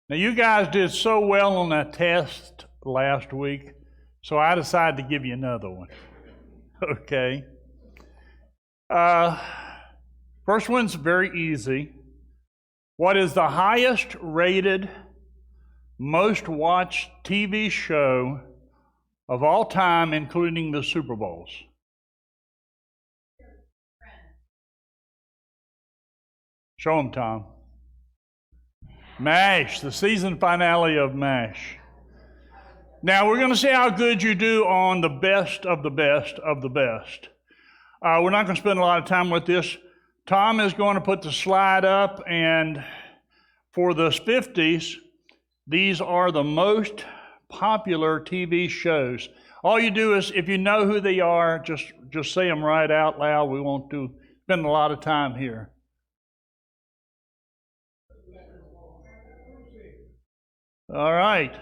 Now, you guys did so well on that test last week, so I decided to give you another one. Okay. First one's very easy. What is the highest rated, most watched TV show of all time, including the Super Bowls? Show them, Tom. MASH, the season finale of MASH. Now, we're going to see how good you do on the best of the best of the best. We're not going to spend a lot of time with this. Tom is going to put the slide up, and for the 50s, these are the most popular TV shows. All you do is, if you know who they are, just say them right out loud. We won't spend a lot of time here. All right.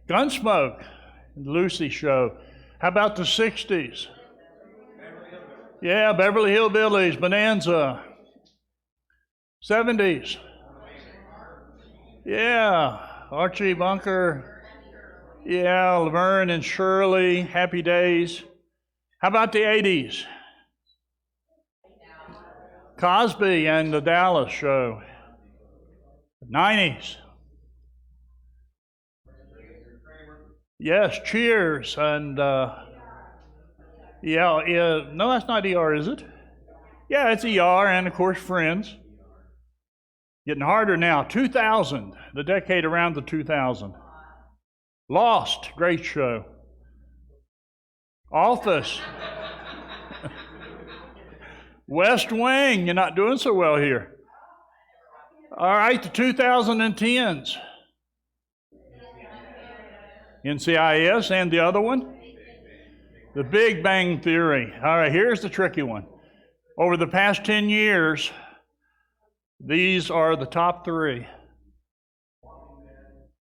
Gunsmoke, Lucy Show. How about the 60s? Yeah, Beverly Hillbillies, Bonanza. 70s. Yeah, Archie Bunker. Yeah, Laverne and Shirley, Happy Days. How about the 80s? Cosby and the Dallas Show. 90s. Yes, Cheers, and no, that's not ER, is it? Yeah, it's ER, and of course, Friends. Getting harder now. 2000, the decade around the 2000. Lost, great show. Office. West Wing, you're not doing so well here. All right, the 2010s. NCIS, and the other one? The Big Bang Theory. All right, here's the tricky one. Over the past 10 years, these are the top three.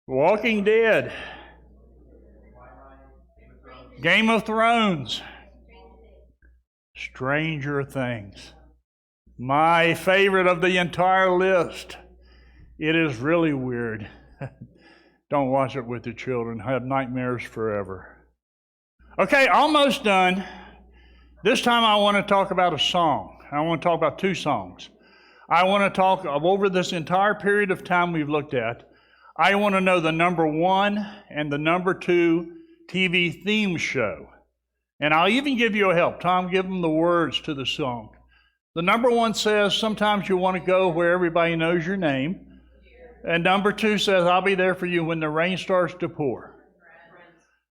Walking Dead. Game of Thrones. Stranger Things. My favorite of the entire list. It is really weird. Don't watch it with your children. Have nightmares forever. Okay, almost done. This time I want to talk about a song. I want to talk about two songs. I want to talk over this entire period of time we've looked at. I want to know the number one and the number two TV theme show. And I'll even give you a help. Tom, give them the words to the song. The number one says, sometimes you want to go where everybody knows your name. And number two says, I'll be there for you when the rain starts to pour.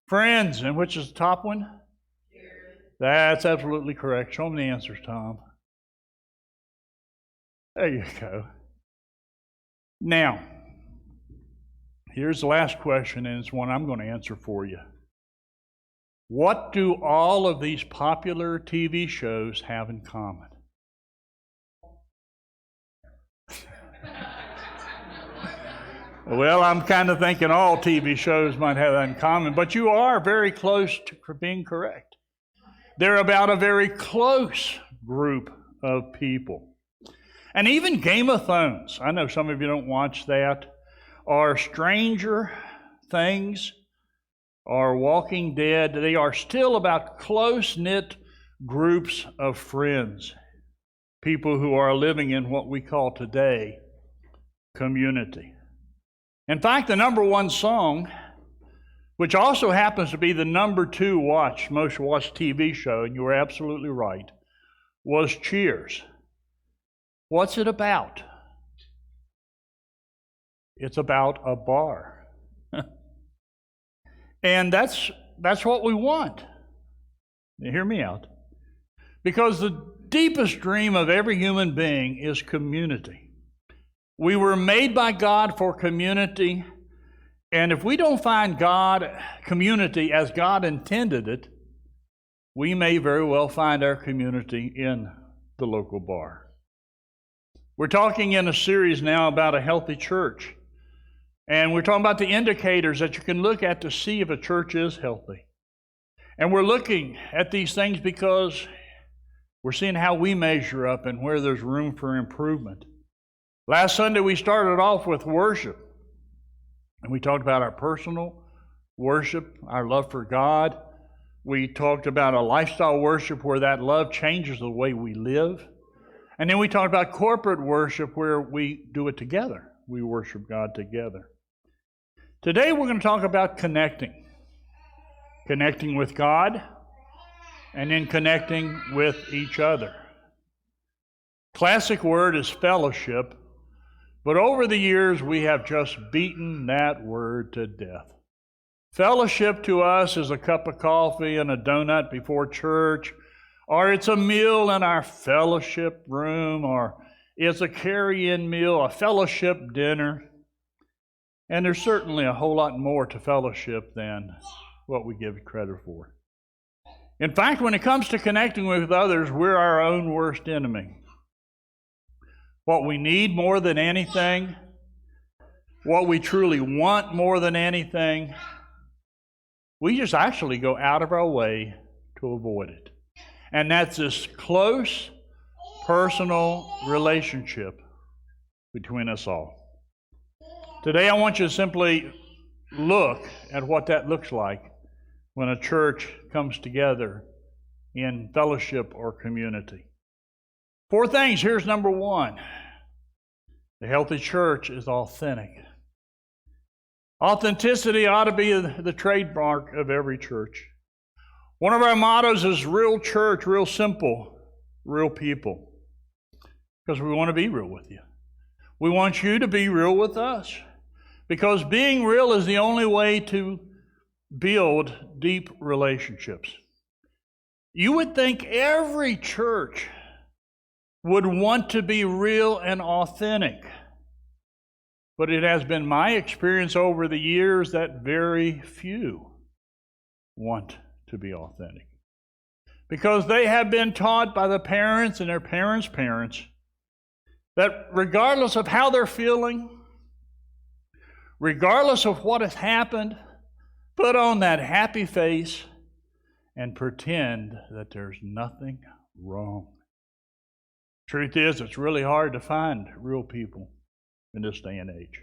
Friends. And which is the top one? That's absolutely correct. Show them the answers, Tom. There you go. Now, here's the last question, and it's one I'm going to answer for you. What do all of these popular TV shows have in common? Well, I'm kind of thinking all TV shows might have that in common, but you are very close to being correct. They're about a very close group of people. And even Game of Thrones, I know some of you don't watch that, or Stranger Things, or Walking Dead, they are still about close-knit groups of friends, people who are living in what we call today community. In fact, the number one song, which also happens to be the number two most watched TV show, and you were absolutely right, was Cheers. What's it about? It's about a bar. And that's what we want. Now, hear me out. Because the deepest dream of every human being is community. We were made by God for community, and if we don't find community as God intended it, we may very well find our community in the local bar. We're talking in a series now about a healthy church, and we're talking about the indicators that you can look at to see if a church is healthy. And we're looking at these things because we're seeing how we measure up and where there's room for improvement. Last Sunday, we started off with worship. And we talked about our personal worship, our love for God. We talked about a lifestyle worship where that love changes the way we live. And then we talked about corporate worship where we do it together. We worship God together. Today we're going to talk about connecting. Connecting with God and then connecting with each other. Classic word is fellowship, but over the years we have just beaten that word to death. Fellowship to us is a cup of coffee and a donut before church, or it's a meal in our fellowship room, or it's a carry-in meal, a fellowship dinner. And there's certainly a whole lot more to fellowship than what we give credit for. In fact, when it comes to connecting with others, we're our own worst enemy. What we need more than anything, what we truly want more than anything, we just actually go out of our way to avoid it. And that's this close, personal relationship between us all. Today I want you to simply look at what that looks like when a church comes together in fellowship or community. 4 things. Here's number 1. The healthy church is authentic. Authenticity ought to be the trademark of every church. One of our mottos is real church, real simple, real people. Because we want to be real with you. We want you to be real with us. Because being real is the only way to build deep relationships. You would think every church would want to be real and authentic. But it has been my experience over the years that very few want to be authentic. Because they have been taught by the parents and their parents' parents that regardless of how they're feeling, regardless of what has happened, put on that happy face and pretend that there's nothing wrong. Truth is, it's really hard to find real people in this day and age.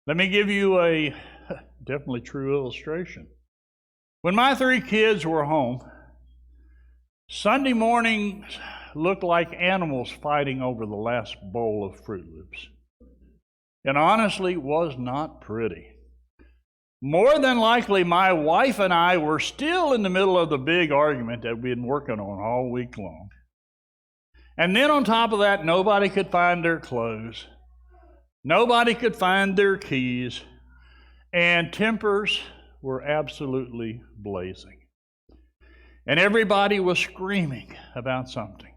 Let me give you a definitely true illustration. When my 3 kids were home, Sunday mornings looked like animals fighting over the last bowl of Fruit Loops. It honestly was not pretty. More than likely, my wife and I were still in the middle of the big argument that we'd been working on all week long. And then on top of that, nobody could find their clothes. Nobody could find their keys. And tempers were absolutely blazing. And everybody was screaming about something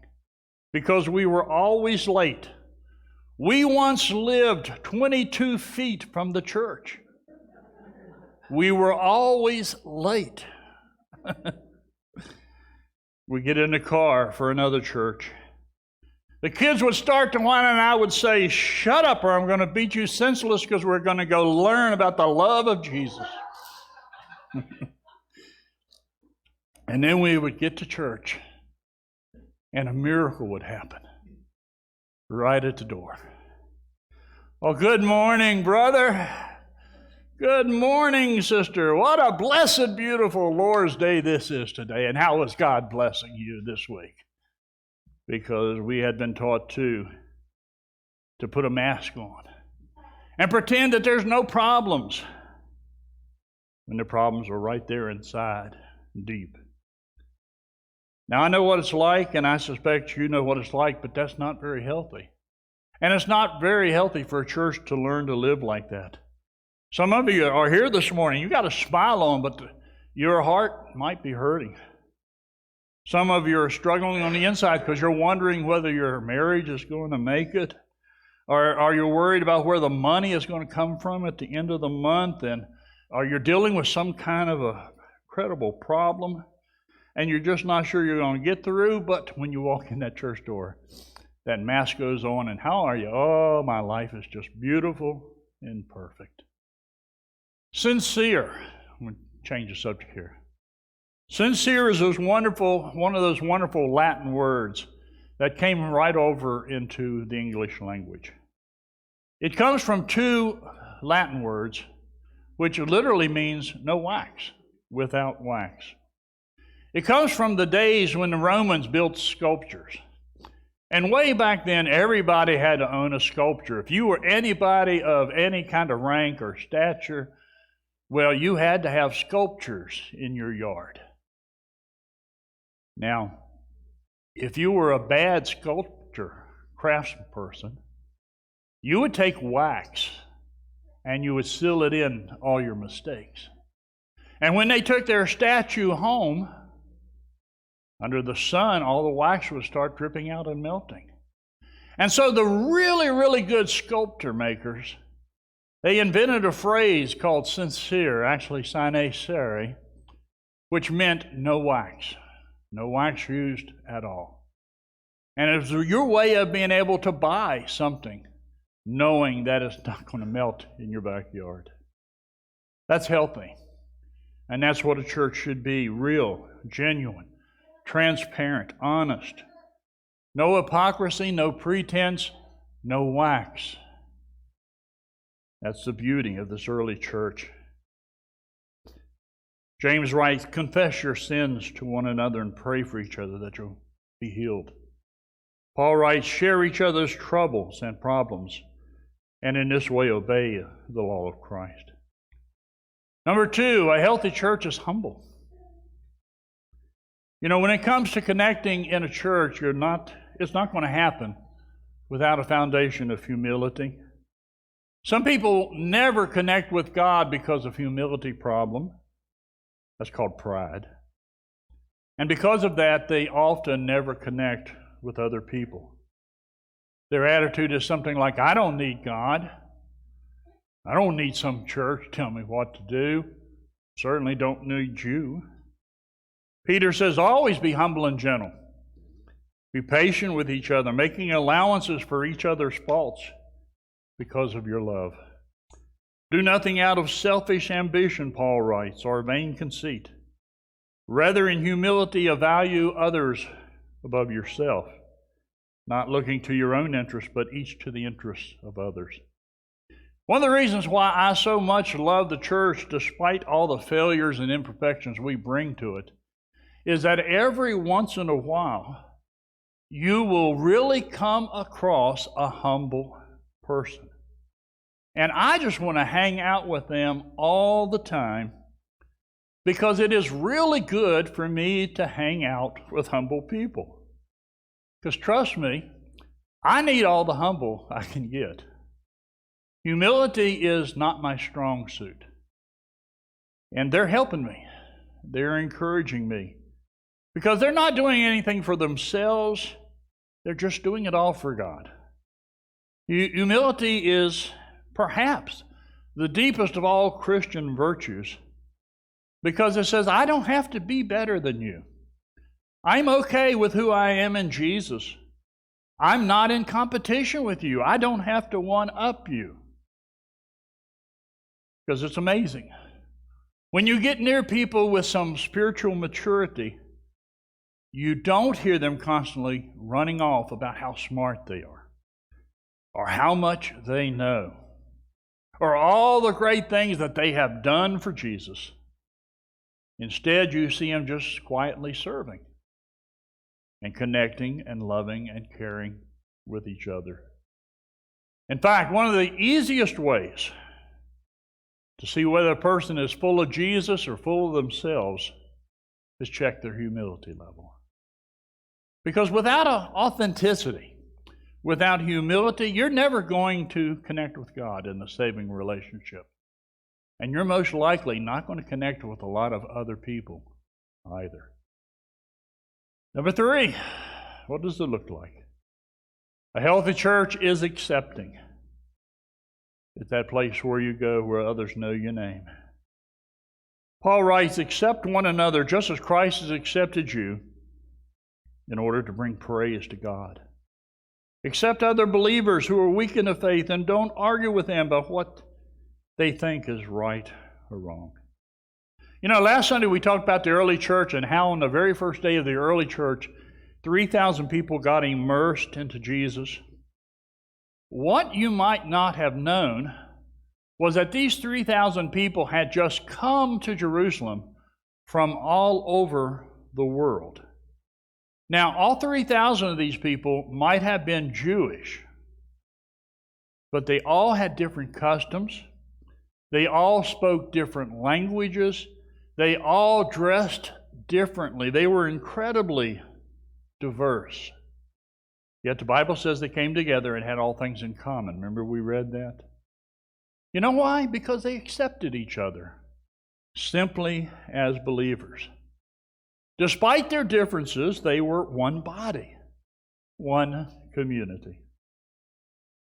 because we were always late. We once lived 22 feet from the church. We were always late. We get in the car for another church. The kids would start to whine and I would say, "Shut up or I'm going to beat you senseless because we're going to go learn about the love of Jesus." And then we would get to church and a miracle would happen right at the door. "Oh, good morning, brother. Good morning, sister. What a blessed, beautiful Lord's Day this is today. And how is God blessing you this week?" Because we had been taught to put a mask on and pretend that there's no problems when the problems are right there inside, deep. Now, I know what it's like, and I suspect you know what it's like, but that's not very healthy. And it's not very healthy for a church to learn to live like that. Some of you are here this morning. You got a smile on, but your heart might be hurting. Some of you are struggling on the inside because you're wondering whether your marriage is going to make it. Or are you worried about where the money is going to come from at the end of the month? And are you dealing with some kind of a credible problem? And you're just not sure you're going to get through. But when you walk in that church door, that mask goes on. And how are you? "Oh, my life is just beautiful and perfect." Sincere. I'm going to change the subject here. Sincere is one of those wonderful Latin words that came right over into the English language. It comes from 2 Latin words, which literally means no wax, without wax. It comes from the days when the Romans built sculptures. And way back then, everybody had to own a sculpture. If you were anybody of any kind of rank or stature, well, you had to have sculptures in your yard. Now, if you were a bad sculptor, craftsperson, you would take wax and you would seal it in all your mistakes. And when they took their statue home, under the sun, all the wax would start dripping out and melting. And so the really, really good sculptor makers, they invented a phrase called sincere, actually sine cere, which meant no wax. No wax used at all. And it was your way of being able to buy something, knowing that it's not going to melt in your backyard. That's healthy. And that's what a church should be: real, genuine, transparent, honest. No hypocrisy, no pretense, no wax. That's the beauty of this early church. James writes, confess your sins to one another and pray for each other that you'll be healed. Paul writes, share each other's troubles and problems, and in this way obey the law of Christ. Number 2, a healthy church is humble. You know, when it comes to connecting in a church, it's not going to happen without a foundation of humility. Some people never connect with God because of humility problem. That's called pride. And because of that, they often never connect with other people. Their attitude is something like, I don't need God. I don't need some church to tell me what to do. Certainly don't need you. Peter says, always be humble and gentle. Be patient with each other, making allowances for each other's faults because of your love. Do nothing out of selfish ambition, Paul writes, or vain conceit. Rather, in humility, value others above yourself, not looking to your own interest, but each to the interests of others. One of the reasons why I so much love the church, despite all the failures and imperfections we bring to it, is that every once in a while, you will really come across a humble person. And I just want to hang out with them all the time because it is really good for me to hang out with humble people. Because trust me, I need all the humble I can get. Humility is not my strong suit. And they're helping me. They're encouraging me. Because they're not doing anything for themselves. They're just doing it all for God. Humility is perhaps the deepest of all Christian virtues, because it says, I don't have to be better than you. I'm okay with who I am in Jesus. I'm not in competition with you. I don't have to one-up you. Because it's amazing. When you get near people with some spiritual maturity, you don't hear them constantly running off about how smart they are, or how much they know, or all the great things that they have done for Jesus. Instead, you see them just quietly serving and connecting and loving and caring with each other. In fact, one of the easiest ways to see whether a person is full of Jesus or full of themselves is check their humility level. Because without authenticity, without humility, you're never going to connect with God in the saving relationship. And you're most likely not going to connect with a lot of other people either. Number 3, what does it look like? A healthy church is accepting. It's that place where you go where others know your name. Paul writes, accept one another just as Christ has accepted you in order to bring praise to God. Accept other believers who are weak in the faith and don't argue with them about what they think is right or wrong. You know, last Sunday we talked about the early church and how on the very first day of the early church, 3,000 people got immersed into Jesus. What you might not have known was that these 3,000 people had just come to Jerusalem from all over the world. Now, all 3,000 of these people might have been Jewish, but they all had different customs. They all spoke different languages. They all dressed differently. They were incredibly diverse. Yet the Bible says they came together and had all things in common. Remember we read that? You know why? Because they accepted each other simply as believers. Despite their differences, they were one body, one community.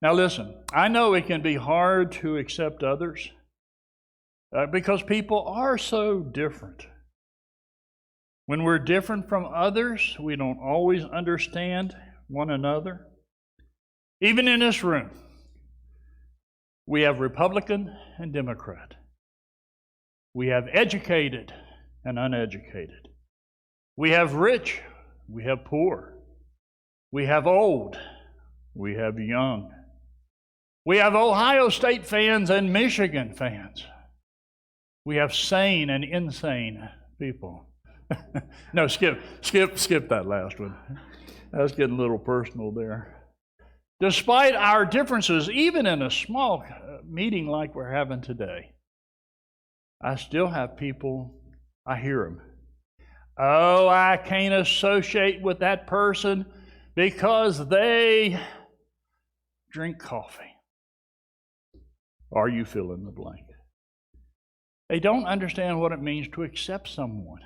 Now listen, I know it can be hard to accept others because people are so different. When we're different from others, we don't always understand one another. Even in this room, we have Republican and Democrat. We have educated and uneducated. We have rich, we have poor. We have old, we have young. We have Ohio State fans and Michigan fans. We have sane and insane people. No, skip that last one. I was getting a little personal there. Despite our differences, even in a small meeting like we're having today, I still have people, I hear them. Oh, I can't associate with that person because they drink coffee. Or you fill in the blank. They don't understand what it means to accept someone.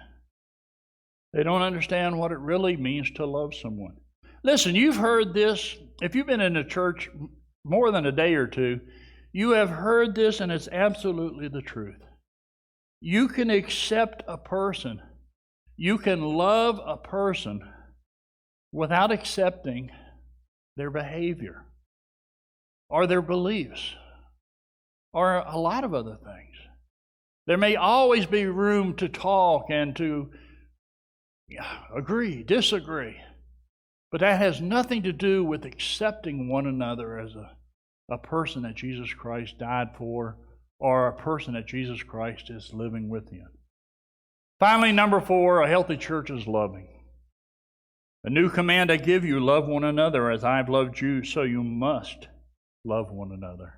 They don't understand what it really means to love someone. Listen, you've heard this. If you've been in a church more than a day or two, you have heard this, and it's absolutely the truth. You can accept a person. You can love a person without accepting their behavior or their beliefs or a lot of other things. There may always be room to talk and to agree, disagree, but that has nothing to do with accepting one another as a person that Jesus Christ died for or a person that Jesus Christ is living within. Finally, number 4, a healthy church is loving. A new command I give you, love one another as I've loved you, so you must love one another.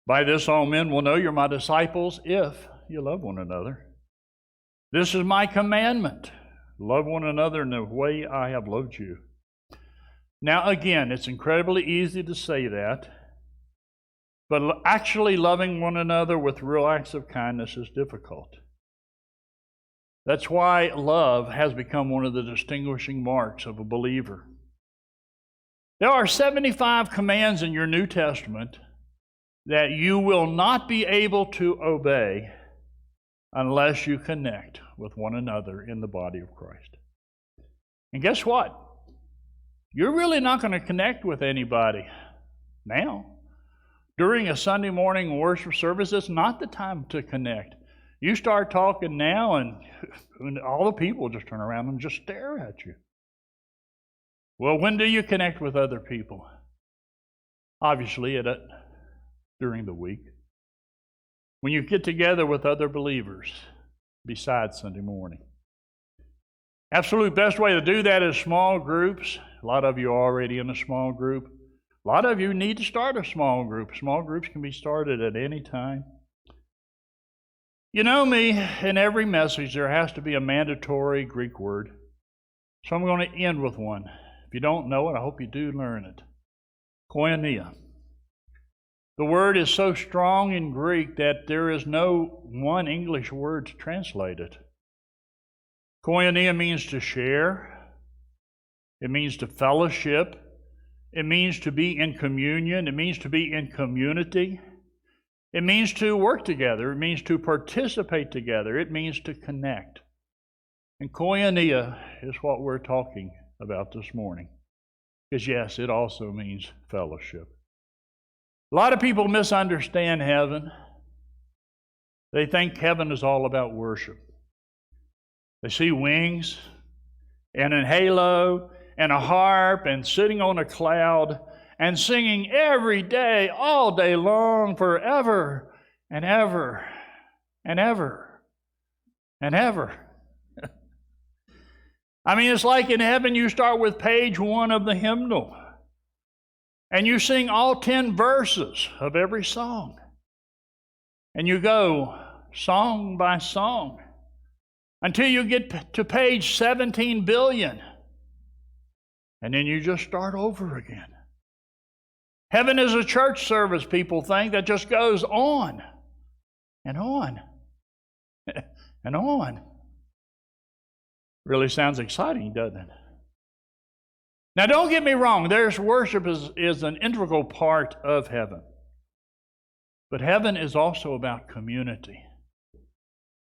By this all men will know you're my disciples if you love one another. This is my commandment. Love one another in the way I have loved you. Now again, it's incredibly easy to say that, but actually loving one another with real acts of kindness is difficult. That's why love has become one of the distinguishing marks of a believer. There are 75 commands in your New Testament that you will not be able to obey unless you connect with one another in the body of Christ. And guess what? You're really not going to connect with anybody now. During a Sunday morning worship service, it's not the time to connect. You start talking now and all the people just turn around and just stare at you. Well, when do you connect with other people? Obviously, during the week. When you get together with other believers besides Sunday morning. Absolute best way to do that is small groups. A lot of you are already in a small group. A lot of you need to start a small group. Small groups can be started at any time. You know me, in every message there has to be a mandatory Greek word. So I'm going to end with one. If you don't know it, I hope you do learn it. Koinonia. The word is so strong in Greek that there is no one English word to translate it. Koinonia means to share. It means to fellowship. It means to be in communion. It means to be in community. It means to work together. It means to participate together. It means to connect. And koinonia is what we're talking about this morning. Because yes, it also means fellowship. A lot of people misunderstand heaven. They think heaven is all about worship. They see wings and a halo and a harp and sitting on a cloud, and singing every day, all day long, forever and ever and ever and ever. I mean, it's like in heaven you start with page 1 of the hymnal, and you sing all 10 verses of every song. And you go song by song until you get to page 17 billion. And then you just start over again. Heaven is a church service, people think, that just goes on and on and on. Really sounds exciting, doesn't it? Now, don't get me wrong. There's worship is an integral part of heaven. But heaven is also about community.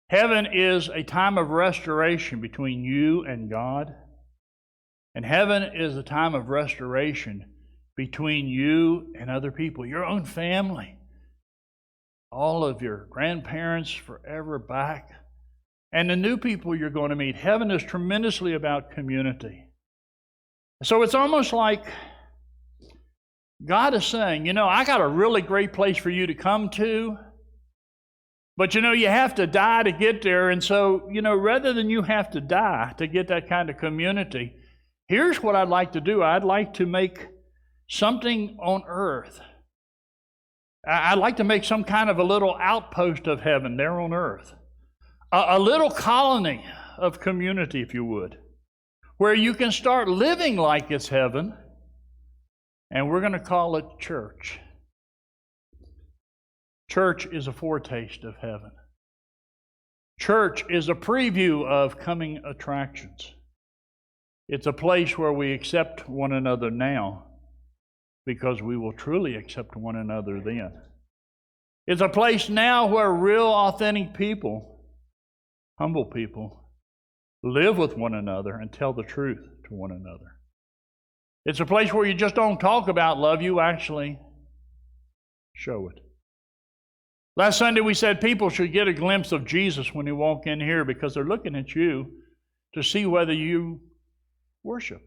Heaven is a time of restoration between you and God. And heaven is a time of restoration between you and other people, your own family, all of your grandparents forever back, and the new people you're going to meet. Heaven is tremendously about community. So it's almost like God is saying, I got a really great place for you to come to, but you have to die to get there. And so, rather than you have to die to get that kind of community, here's what I'd like to do. I'd like to make something on earth. I'd like to make some kind of a little outpost of heaven there on earth. A little colony of community, if you would, where you can start living like it's heaven, and we're going to call it church. Church is a foretaste of heaven. Church is a preview of coming attractions. It's a place where we accept one another now, because we will truly accept one another then. It's a place now where real, authentic people, humble people, live with one another and tell the truth to one another. It's a place where you just don't talk about love, you actually show it. Last Sunday we said people should get a glimpse of Jesus when they walk in here, because they're looking at you to see whether you worship.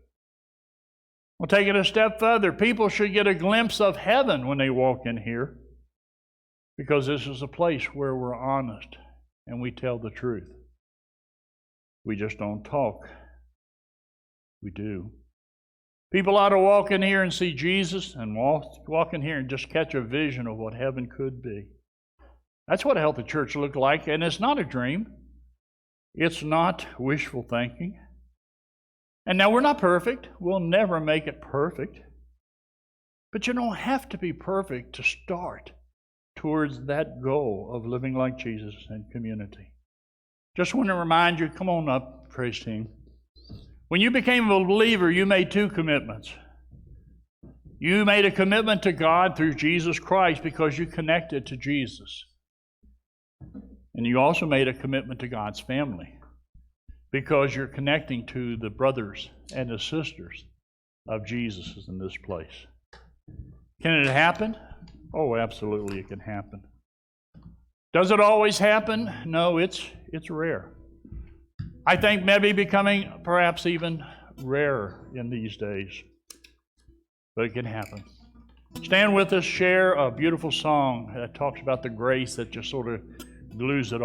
We'll take it a step further. People should get a glimpse of heaven when they walk in here, because this is a place where we're honest and we tell the truth. We just don't talk. We do. People ought to walk in here and see Jesus, and walk in here and just catch a vision of what heaven could be. That's what a healthy church looks like, and it's not a dream. It's not wishful thinking. And now we're not perfect. We'll never make it perfect. But you don't have to be perfect to start towards that goal of living like Jesus in community. Just want to remind you, come on up, praise team. When you became a believer, you made 2 commitments. You made a commitment to God through Jesus Christ because you connected to Jesus. And you also made a commitment to God's family because you're connecting to the brothers and the sisters of Jesus in this place. Can it happen? Oh, absolutely it can happen. Does it always happen? No, it's rare. I think maybe becoming perhaps even rarer in these days. But it can happen. Stand with us, share a beautiful song that talks about the grace that just sort of glues it all.